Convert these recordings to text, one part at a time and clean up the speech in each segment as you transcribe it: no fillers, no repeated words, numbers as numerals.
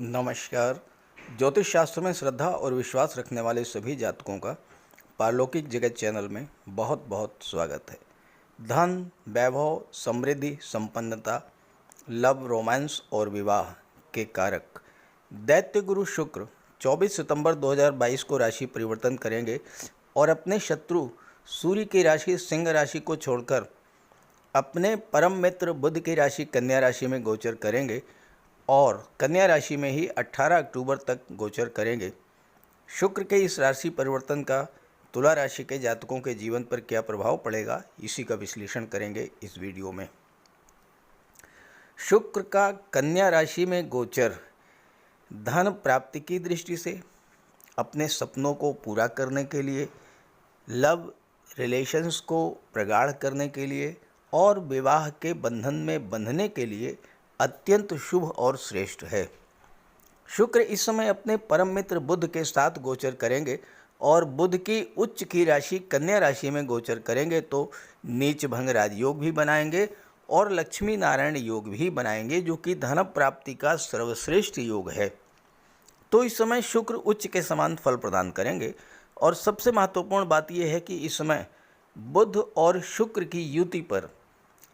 नमस्कार। ज्योतिष शास्त्र में श्रद्धा और विश्वास रखने वाले सभी जातकों का पारलौकिक जगत चैनल में बहुत बहुत स्वागत है। धन, वैभव, समृद्धि, संपन्नता, लव, रोमांस और विवाह के कारक दैत्य गुरु शुक्र 24 सितंबर 2022 को राशि परिवर्तन करेंगे और अपने शत्रु सूर्य की राशि सिंह राशि को छोड़कर अपने परम मित्र बुध की राशि कन्या राशि में गोचर करेंगे और कन्या राशि में ही 18 अक्टूबर तक गोचर करेंगे। शुक्र के इस राशि परिवर्तन का तुला राशि के जातकों के जीवन पर क्या प्रभाव पड़ेगा, इसी का विश्लेषण करेंगे इस वीडियो में। शुक्र का कन्या राशि में गोचर धन प्राप्ति की दृष्टि से, अपने सपनों को पूरा करने के लिए, लव रिलेशंस को प्रगाढ़ करने के लिए और विवाह के बंधन में बंधने के लिए अत्यंत शुभ और श्रेष्ठ है। शुक्र इस समय अपने परम मित्र बुध के साथ गोचर करेंगे और बुध की उच्च की राशि कन्या राशि में गोचर करेंगे तो नीच भंग राजयोग भी बनाएंगे और लक्ष्मी नारायण योग भी बनाएंगे, जो कि धन प्राप्ति का सर्वश्रेष्ठ योग है। तो इस समय शुक्र उच्च के समान फल प्रदान करेंगे और सबसे महत्वपूर्ण बात यह है कि इस समय बुध और शुक्र की युति पर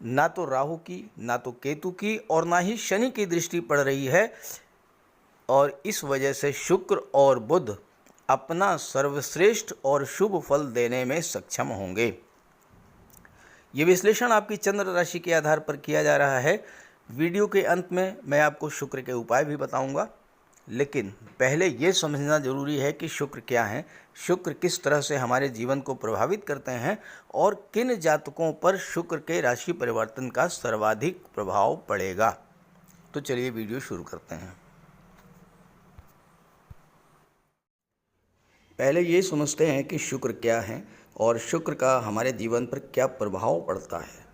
ना तो राहु की, ना तो केतु की और ना ही शनि की दृष्टि पड़ रही है और इस वजह से शुक्र और बुध अपना सर्वश्रेष्ठ और शुभ फल देने में सक्षम होंगे। ये विश्लेषण आपकी चंद्र राशि के आधार पर किया जा रहा है। वीडियो के अंत में मैं आपको शुक्र के उपाय भी बताऊंगा, लेकिन पहले ये समझना जरूरी है कि शुक्र क्या है, शुक्र किस तरह से हमारे जीवन को प्रभावित करते हैं और किन जातकों पर शुक्र के राशि परिवर्तन का सर्वाधिक प्रभाव पड़ेगा। तो चलिए वीडियो शुरू करते हैं। पहले ये समझते हैं कि शुक्र क्या है और शुक्र का हमारे जीवन पर क्या प्रभाव पड़ता है।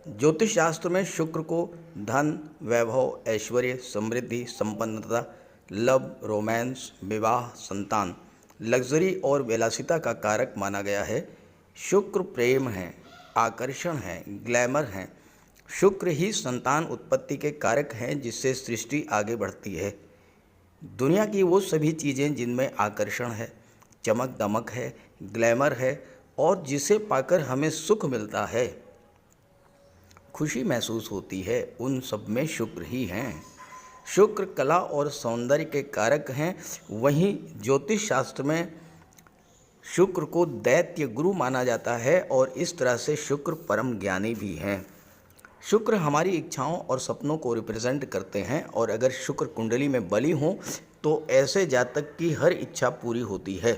ज्योतिष शास्त्र में शुक्र को धन, वैभव, ऐश्वर्य, समृद्धि, संपन्नता, लव, रोमांस, विवाह, संतान, लग्जरी और विलासिता का कारक माना गया है। शुक्र प्रेम है, आकर्षण है, ग्लैमर है। शुक्र ही संतान उत्पत्ति के कारक हैं, जिससे सृष्टि आगे बढ़ती है। दुनिया की वो सभी चीज़ें जिनमें आकर्षण है, चमक दमक है, ग्लैमर है और जिसे पाकर हमें सुख मिलता है, खुशी महसूस होती है, उन सब में शुक्र ही हैं। शुक्र कला और सौंदर्य के कारक हैं। वहीं ज्योतिष शास्त्र में शुक्र को दैत्य गुरु माना जाता है और इस तरह से शुक्र परम ज्ञानी भी हैं। शुक्र हमारी इच्छाओं और सपनों को रिप्रेजेंट करते हैं और अगर शुक्र कुंडली में बली हो तो ऐसे जातक की हर इच्छा पूरी होती है।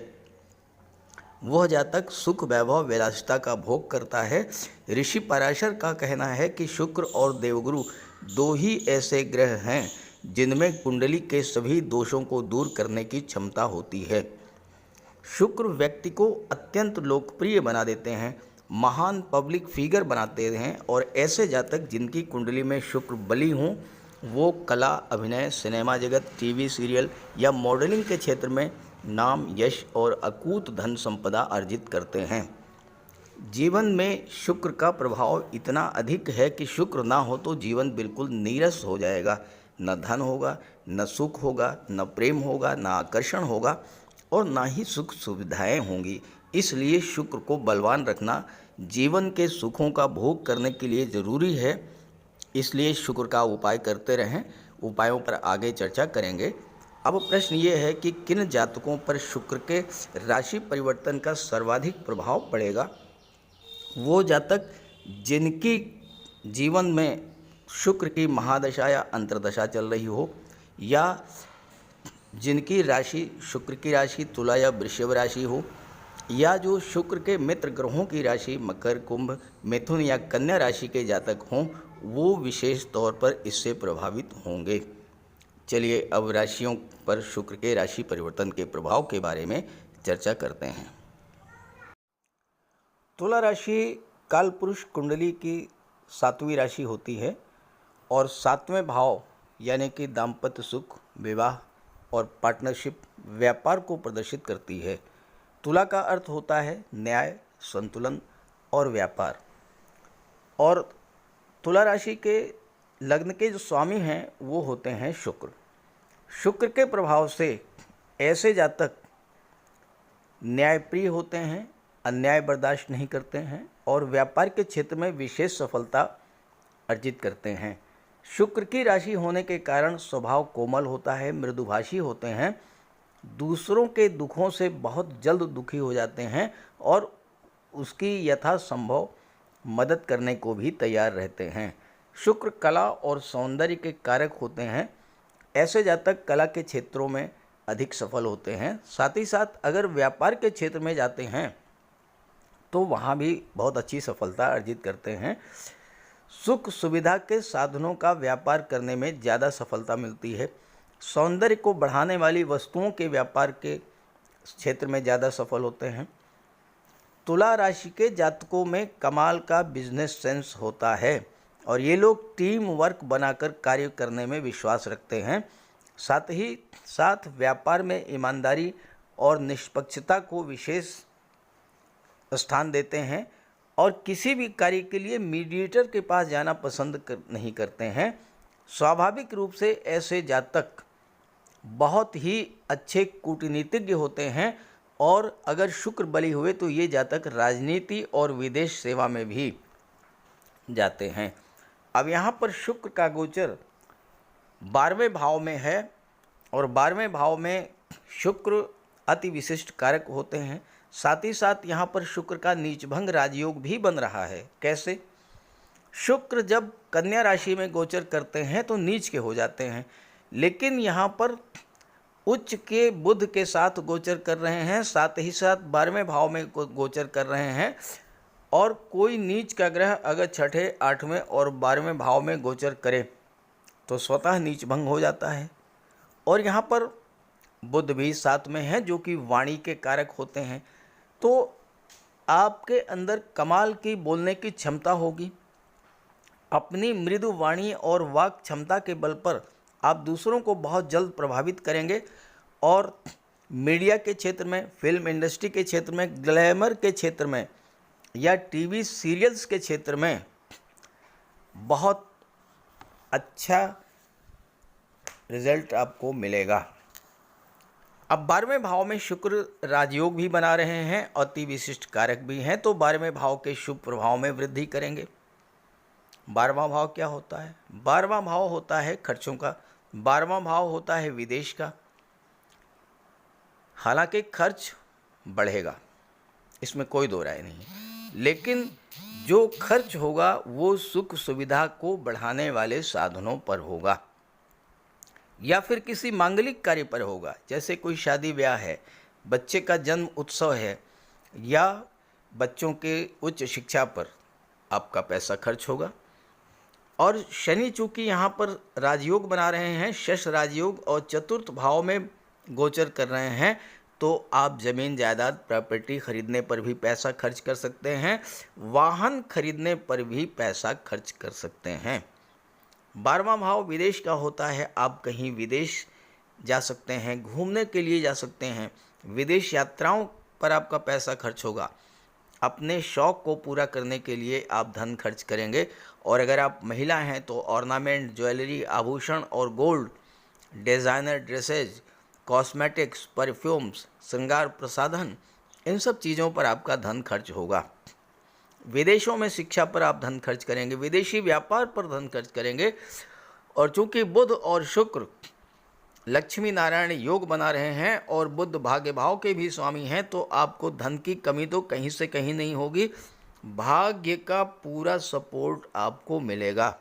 वह जातक सुख, वैभव, विलासिता का भोग करता है। ऋषि पराशर का कहना है कि शुक्र और देवगुरु दो ही ऐसे ग्रह हैं जिनमें कुंडली के सभी दोषों को दूर करने की क्षमता होती है। शुक्र व्यक्ति को अत्यंत लोकप्रिय बना देते हैं, महान पब्लिक फिगर बनाते हैं और ऐसे जातक जिनकी कुंडली में शुक्र बली हों वो कला, अभिनय, सिनेमा जगत, टीवी सीरियल या मॉडलिंग के क्षेत्र में नाम, यश और अकूत धन संपदा अर्जित करते हैं। जीवन में शुक्र का प्रभाव इतना अधिक है कि शुक्र ना हो तो जीवन बिल्कुल नीरस हो जाएगा। न धन होगा, न सुख होगा, न प्रेम होगा, न आकर्षण होगा और ना ही सुख सुविधाएं होंगी। इसलिए शुक्र को बलवान रखना जीवन के सुखों का भोग करने के लिए ज़रूरी है। इसलिए शुक्र का उपाय करते रहें। उपायों पर आगे चर्चा करेंगे। अब प्रश्न ये है कि किन जातकों पर शुक्र के राशि परिवर्तन का सर्वाधिक प्रभाव पड़ेगा। वो जातक जिनकी जीवन में शुक्र की महादशा या अंतर्दशा चल रही हो, या जिनकी राशि शुक्र की राशि तुला या वृषभ राशि हो, या जो शुक्र के मित्र ग्रहों की राशि मकर, कुंभ, मिथुन या कन्या राशि के जातक हों, वो विशेष तौर पर इससे प्रभावित होंगे। चलिए अब राशियों पर शुक्र के राशि परिवर्तन के प्रभाव के बारे में चर्चा करते हैं। तुला राशि कालपुरुष कुंडली की 7वीं राशि होती है और 7वें भाव यानी कि दाम्पत्य सुख, विवाह और पार्टनरशिप, व्यापार को प्रदर्शित करती है। तुला का अर्थ होता है न्याय, संतुलन और व्यापार। और तुला राशि के लग्न के जो स्वामी हैं वो होते हैं शुक्र। शुक्र के प्रभाव से ऐसे जातक न्यायप्रिय होते हैं, अन्याय बर्दाश्त नहीं करते हैं और व्यापार के क्षेत्र में विशेष सफलता अर्जित करते हैं। शुक्र की राशि होने के कारण स्वभाव कोमल होता है, मृदुभाषी होते हैं, दूसरों के दुखों से बहुत जल्द दुखी हो जाते हैं और उसकी यथासंभव मदद करने को भी तैयार रहते हैं। शुक्र कला और सौंदर्य के कारक होते हैं। ऐसे जातक कला के क्षेत्रों में अधिक सफल होते हैं। साथ ही साथ अगर व्यापार के क्षेत्र में जाते हैं तो वहाँ भी बहुत अच्छी सफलता अर्जित करते हैं। सुख सुविधा के साधनों का व्यापार करने में ज़्यादा सफलता मिलती है। सौंदर्य को बढ़ाने वाली वस्तुओं के व्यापार के क्षेत्र में ज़्यादा सफल होते हैं। तुला राशि के जातकों में कमाल का बिजनेस सेंस होता है और ये लोग टीम वर्क बनाकर कार्य करने में विश्वास रखते हैं। साथ ही साथ व्यापार में ईमानदारी और निष्पक्षता को विशेष स्थान देते हैं और किसी भी कार्य के लिए मीडिएटर के पास जाना पसंद नहीं करते हैं। स्वाभाविक रूप से ऐसे जातक बहुत ही अच्छे कूटनीतिज्ञ होते हैं और अगर शुक्र बली हुए तो ये जातक राजनीति और विदेश सेवा में भी जाते हैं। अब यहाँ पर शुक्र का गोचर 12वें भाव में है और 12वें भाव में शुक्र अति विशिष्ट कारक होते हैं। साथ ही साथ यहाँ पर शुक्र का नीचभंग राजयोग भी बन रहा है। कैसे? शुक्र जब कन्या राशि में गोचर करते हैं तो नीच के हो जाते हैं, लेकिन यहाँ पर उच्च के बुध के साथ गोचर कर रहे हैं, साथ ही साथ 12वें भाव में गोचर कर रहे हैं। और कोई नीच का ग्रह अगर छठे, 8वें और 12वें भाव में गोचर करे तो स्वतः नीच भंग हो जाता है। और यहाँ पर बुध भी साथ में है जो कि वाणी के कारक होते हैं। तो आपके अंदर कमाल की बोलने की क्षमता होगी। अपनी मृदु वाणी और वाक क्षमता के बल पर आप दूसरों को बहुत जल्द प्रभावित करेंगे और मीडिया के क्षेत्र में, फिल्म इंडस्ट्री के क्षेत्र में, ग्लैमर के क्षेत्र में या टीवी सीरियल्स के क्षेत्र में बहुत अच्छा रिजल्ट आपको मिलेगा। अब 12वें भाव में शुक्र राजयोग भी बना रहे हैं, अति विशिष्ट कारक भी हैं, तो 12वें भाव के शुभ प्रभाव में वृद्धि करेंगे। 12वां भाव क्या होता है? 12वां भाव होता है खर्चों का, 12वां भाव होता है विदेश का। हालांकि खर्च बढ़ेगा, इसमें कोई दो राय नहीं, लेकिन जो खर्च होगा वो सुख सुविधा को बढ़ाने वाले साधनों पर होगा या फिर किसी मांगलिक कार्य पर होगा। जैसे कोई शादी ब्याह है, बच्चे का जन्म उत्सव है या बच्चों के उच्च शिक्षा पर आपका पैसा खर्च होगा। और शनि चूँकि यहाँ पर राजयोग बना रहे हैं, शश राजयोग, और चतुर्थ भाव में गोचर कर रहे हैं, तो आप ज़मीन जायदाद प्रॉपर्टी खरीदने पर भी पैसा खर्च कर सकते हैं, वाहन खरीदने पर भी पैसा खर्च कर सकते हैं। 12वां भाव विदेश का होता है, आप कहीं विदेश जा सकते हैं, घूमने के लिए जा सकते हैं, विदेश यात्राओं पर आपका पैसा खर्च होगा, अपने शौक़ को पूरा करने के लिए आप धन खर्च करेंगे। और अगर आप महिला हैं तो ऑर्नामेंट, ज्वेलरी, आभूषण और gold, designer dresses, cosmetics, perfumes, श्रृंगार प्रसाधन, इन सब चीज़ों पर आपका धन खर्च होगा। विदेशों में शिक्षा पर आप धन खर्च करेंगे, विदेशी व्यापार पर धन खर्च करेंगे। और चूँकि बुध और शुक्र लक्ष्मी नारायण योग बना रहे हैं और बुध भाग्य भाव के भी स्वामी हैं, तो आपको धन की कमी तो कहीं से कहीं नहीं होगी, भाग्य का पूरा सपोर्ट आपको मिलेगा।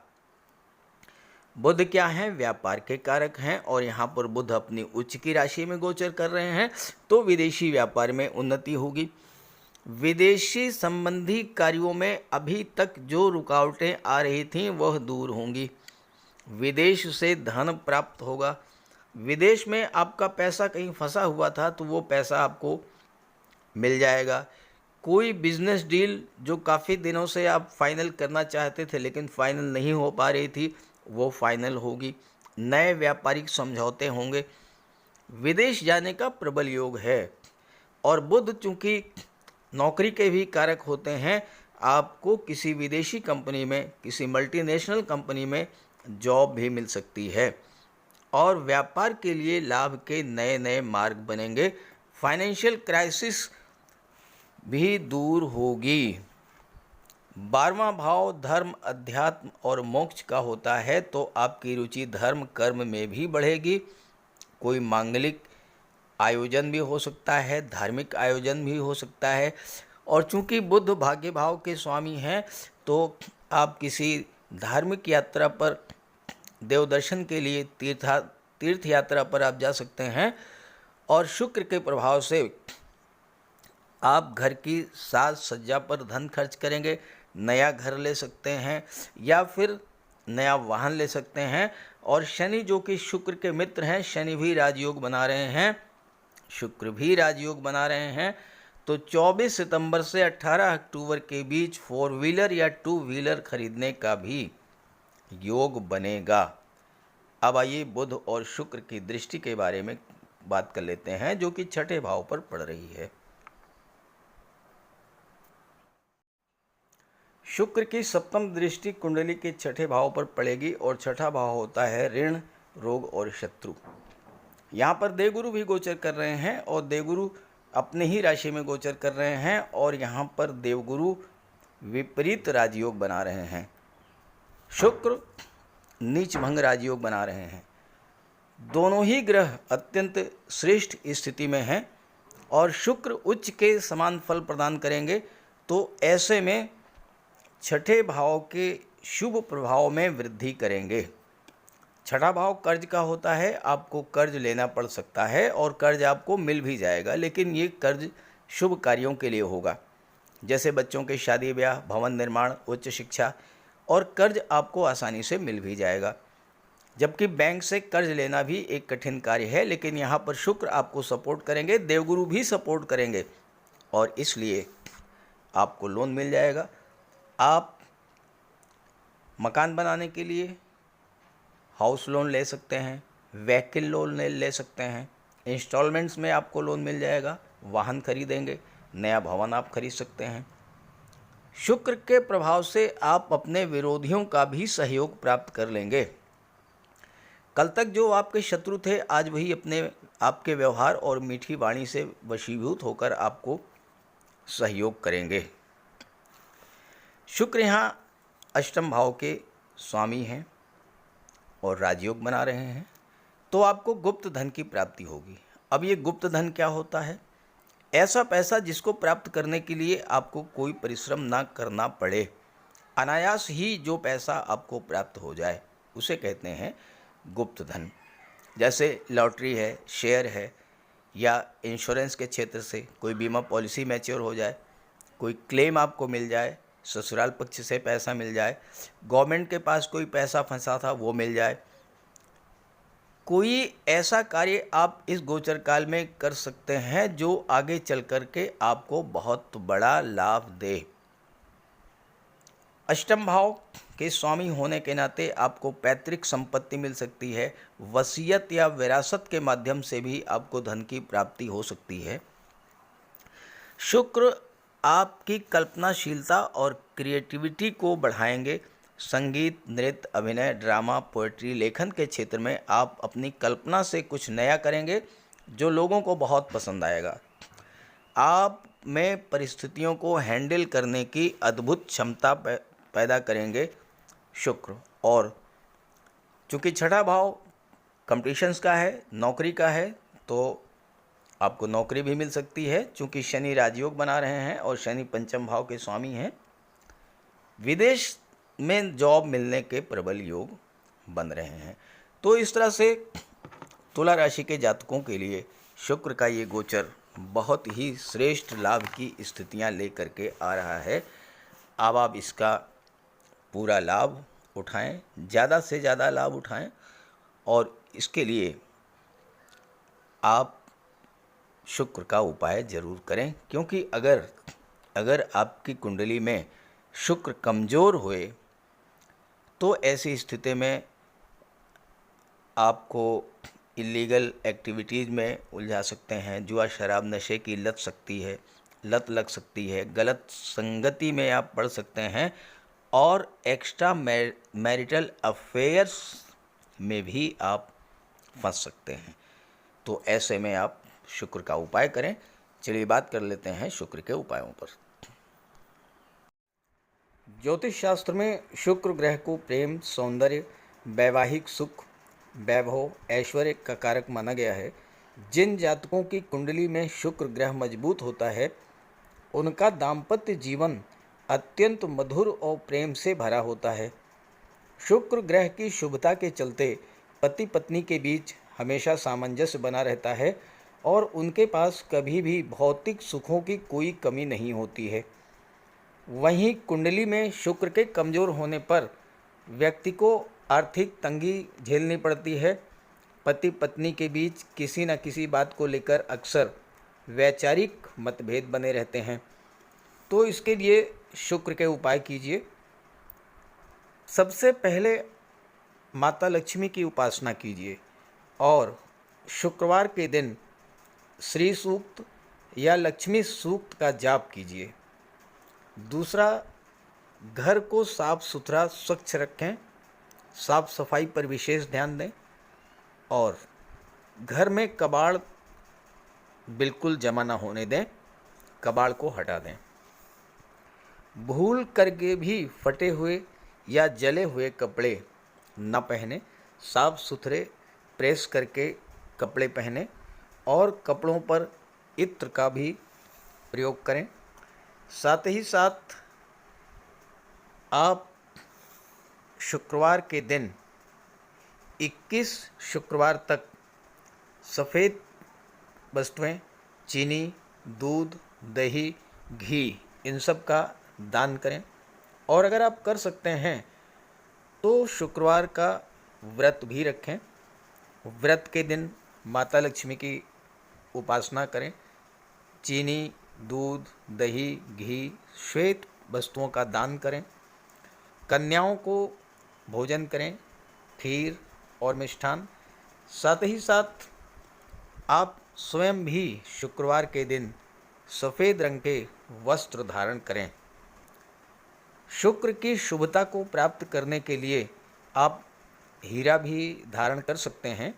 बुध क्या है? व्यापार के कारक हैं और यहाँ पर बुध अपनी उच्च की राशि में गोचर कर रहे हैं, तो विदेशी व्यापार में उन्नति होगी। विदेशी संबंधी कार्यों में अभी तक जो रुकावटें आ रही थीं वह दूर होंगी। विदेश से धन प्राप्त होगा। विदेश में आपका पैसा कहीं फंसा हुआ था तो वो पैसा आपको मिल जाएगा। कोई बिजनेस डील जो काफ़ी दिनों से आप फाइनल करना चाहते थे लेकिन फाइनल नहीं हो पा रही थी, वो फाइनल होगी। नए व्यापारिक समझौते होंगे। विदेश जाने का प्रबल योग है। और बुध चूँकि नौकरी के भी कारक होते हैं, आपको किसी विदेशी कंपनी में, किसी मल्टीनेशनल कंपनी में जॉब भी मिल सकती है। और व्यापार के लिए लाभ के नए नए मार्ग बनेंगे। फाइनेंशियल क्राइसिस भी दूर होगी। 12वां भाव धर्म, अध्यात्म और मोक्ष का होता है, तो आपकी रुचि धर्म कर्म में भी बढ़ेगी। कोई मांगलिक आयोजन भी हो सकता है, धार्मिक आयोजन भी हो सकता है। और चूंकि बुध भाग्य भाव के स्वामी हैं, तो आप किसी धार्मिक यात्रा पर, देव दर्शन के लिए तीर्थ यात्रा पर आप जा सकते हैं। और शुक्र के प्रभाव से आप घर की साज सज्जा पर धन खर्च करेंगे, नया घर ले सकते हैं या फिर नया वाहन ले सकते हैं। और शनि जो कि शुक्र के मित्र हैं, शनि भी राजयोग बना रहे हैं, शुक्र भी राजयोग बना रहे हैं। तो 24 सितंबर से 18 अक्टूबर के बीच 4 व्हीलर या 2 व्हीलर खरीदने का भी योग बनेगा। अब आइए बुध और शुक्र की दृष्टि के बारे में बात कर लेते हैं, जो कि छठे भाव पर पड़ रही है। शुक्र की सप्तम दृष्टि कुंडली के छठे भाव पर पड़ेगी और छठा भाव होता है ऋण, रोग और शत्रु। यहाँ पर देवगुरु भी गोचर कर रहे हैं और देवगुरु अपने ही राशि में गोचर कर रहे हैं और यहाँ पर देवगुरु विपरीत राजयोग बना रहे हैं। शुक्र नीच भंग राजयोग बना रहे हैं। दोनों ही ग्रह अत्यंत श्रेष्ठ स्थिति में हैं और शुक्र उच्च के समान फल प्रदान करेंगे। तो ऐसे में छठे भाव के शुभ प्रभाव में वृद्धि करेंगे। छठा भाव कर्ज का होता है, आपको कर्ज लेना पड़ सकता है और कर्ज आपको मिल भी जाएगा, लेकिन ये कर्ज शुभ कार्यों के लिए होगा, जैसे बच्चों के शादी ब्याह, भवन निर्माण, उच्च शिक्षा, और कर्ज आपको आसानी से मिल भी जाएगा। जबकि बैंक से कर्ज लेना भी एक कठिन कार्य है, लेकिन यहाँ पर शुक्र आपको सपोर्ट करेंगे, देवगुरु भी सपोर्ट करेंगे और इसलिए आपको लोन मिल जाएगा। आप मकान बनाने के लिए हाउस लोन ले सकते हैं, व्हीकल लोन ले सकते हैं, इंस्टॉलमेंट्स में आपको लोन मिल जाएगा, वाहन खरीदेंगे, नया भवन आप खरीद सकते हैं। शुक्र के प्रभाव से आप अपने विरोधियों का भी सहयोग प्राप्त कर लेंगे। कल तक जो आपके शत्रु थे, आज वही अपने आपके व्यवहार और मीठी वाणी से वशीभूत होकर आपको सहयोग करेंगे। शुक्र यहाँ अष्टम भाव के स्वामी हैं और राजयोग बना रहे हैं, तो आपको गुप्त धन की प्राप्ति होगी। अब ये गुप्त धन क्या होता है? ऐसा पैसा जिसको प्राप्त करने के लिए आपको कोई परिश्रम ना करना पड़े, अनायास ही जो पैसा आपको प्राप्त हो जाए, उसे कहते हैं गुप्त धन। जैसे लॉटरी है, शेयर है, या इंश्योरेंस के क्षेत्र से कोई बीमा पॉलिसी मैच्योर हो जाए, कोई क्लेम आपको मिल जाए, ससुराल पक्ष से पैसा मिल जाए, गवर्नमेंट के पास कोई पैसा फंसा था वो मिल जाए, कोई ऐसा कार्य आप इस गोचर काल में कर सकते हैं जो आगे चल कर के आपको बहुत बड़ा लाभ दे। अष्टम भाव के स्वामी होने के नाते आपको पैतृक संपत्ति मिल सकती है, वसीयत या विरासत के माध्यम से भी आपको धन की प्राप्ति हो सकती है। शुक्र आपकी कल्पनाशीलता और क्रिएटिविटी को बढ़ाएंगे। संगीत, नृत्य, अभिनय, ड्रामा, पोएट्री, लेखन के क्षेत्र में आप अपनी कल्पना से कुछ नया करेंगे जो लोगों को बहुत पसंद आएगा। आप में परिस्थितियों को हैंडल करने की अद्भुत क्षमता पैदा करेंगे शुक्र। और चूँकि छठा भाव कंपटीशंस का है, नौकरी का है, तो आपको नौकरी भी मिल सकती है, चूँकि शनि राजयोग बना रहे हैं और शनि पंचम भाव के स्वामी हैं। विदेश में जॉब मिलने के प्रबल योग बन रहे हैं। तो इस तरह से तुला राशि के जातकों के लिए शुक्र का ये गोचर बहुत ही श्रेष्ठ लाभ की स्थितियां लेकर के आ रहा है। अब आप इसका पूरा लाभ उठाएं, ज़्यादा से ज़्यादा लाभ उठाएं, और इसके लिए आप शुक्र का उपाय जरूर करें, क्योंकि अगर आपकी कुंडली में शुक्र कमज़ोर हुए तो ऐसी स्थिति में आपको इलीगल एक्टिविटीज़ में उलझा सकते हैं, जुआ शराब नशे की लत लग सकती है, गलत संगति में आप पड़ सकते हैं और एक्स्ट्रा मैरिटल अफेयर्स में भी आप फंस सकते हैं। तो ऐसे में आप शुक्र का उपाय करें। चलिए बात कर लेते हैं शुक्र के उपायों पर। ज्योतिष शास्त्र में शुक्र ग्रह को प्रेम, सौंदर्य, वैवाहिक सुख, वैभव, ऐश्वर्य का कारक माना गया है। जिन जातकों की कुंडली में शुक्र ग्रह मजबूत होता है, उनका दाम्पत्य जीवन अत्यंत मधुर और प्रेम से भरा होता है। शुक्र ग्रह की शुभता के चलते पति पत्नी के बीच हमेशा सामंजस्य बना रहता है और उनके पास कभी भी भौतिक सुखों की कोई कमी नहीं होती है। वहीं कुंडली में शुक्र के कमज़ोर होने पर व्यक्ति को आर्थिक तंगी झेलनी पड़ती है। पति पत्नी के बीच किसी न किसी बात को लेकर अक्सर वैचारिक मतभेद बने रहते हैं। तो इसके लिए शुक्र के उपाय कीजिए। सबसे पहले माता लक्ष्मी की उपासना कीजिए और शुक्रवार के दिन श्री सूक्त या लक्ष्मी सूक्त का जाप कीजिए। दूसरा, घर को साफ सुथरा स्वच्छ रखें, साफ सफाई पर विशेष ध्यान दें और घर में कबाड़ बिल्कुल जमा ना होने दें, कबाड़ को हटा दें। भूल करके भी फटे हुए या जले हुए कपड़े न पहने, साफ सुथरे प्रेस करके कपड़े पहने और कपड़ों पर इत्र का भी प्रयोग करें। साथ ही साथ आप शुक्रवार के दिन 21 शुक्रवार तक सफ़ेद वस्तुएं, चीनी, दूध, दही, घी, इन सब का दान करें। और अगर आप कर सकते हैं तो शुक्रवार का व्रत भी रखें। व्रत के दिन माता लक्ष्मी की उपासना करें। चीनी, दूध, दही, घी, श्वेत वस्तुओं का दान करें। कन्याओं को भोजन करें, खीर और मिष्ठान। साथ ही साथ आप स्वयं भी शुक्रवार के दिन सफ़ेद रंग के वस्त्र धारण करें। शुक्र की शुभता को प्राप्त करने के लिए आप हीरा भी धारण कर सकते हैं,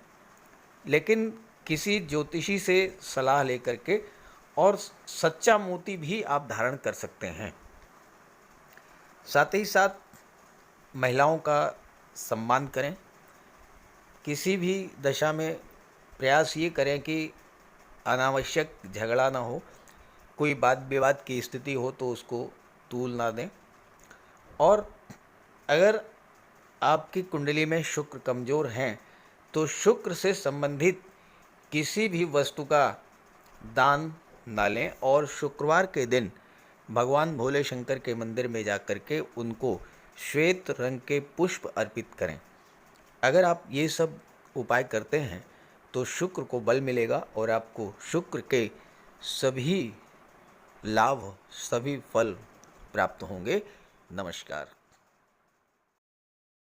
लेकिन किसी ज्योतिषी से सलाह लेकर के, और सच्चा मोती भी आप धारण कर सकते हैं। साथ ही साथ महिलाओं का सम्मान करें। किसी भी दशा में प्रयास ये करें कि अनावश्यक झगड़ा ना हो, कोई वाद विवाद की स्थिति हो तो उसको तूल ना दें। और अगर आपकी कुंडली में शुक्र कमज़ोर हैं तो शुक्र से संबंधित किसी भी वस्तु का दान ना लें और शुक्रवार के दिन भगवान भोले शंकर के मंदिर में जा कर के उनको श्वेत रंग के पुष्प अर्पित करें। अगर आप ये सब उपाय करते हैं तो शुक्र को बल मिलेगा और आपको शुक्र के सभी लाभ, सभी फल प्राप्त होंगे। नमस्कार।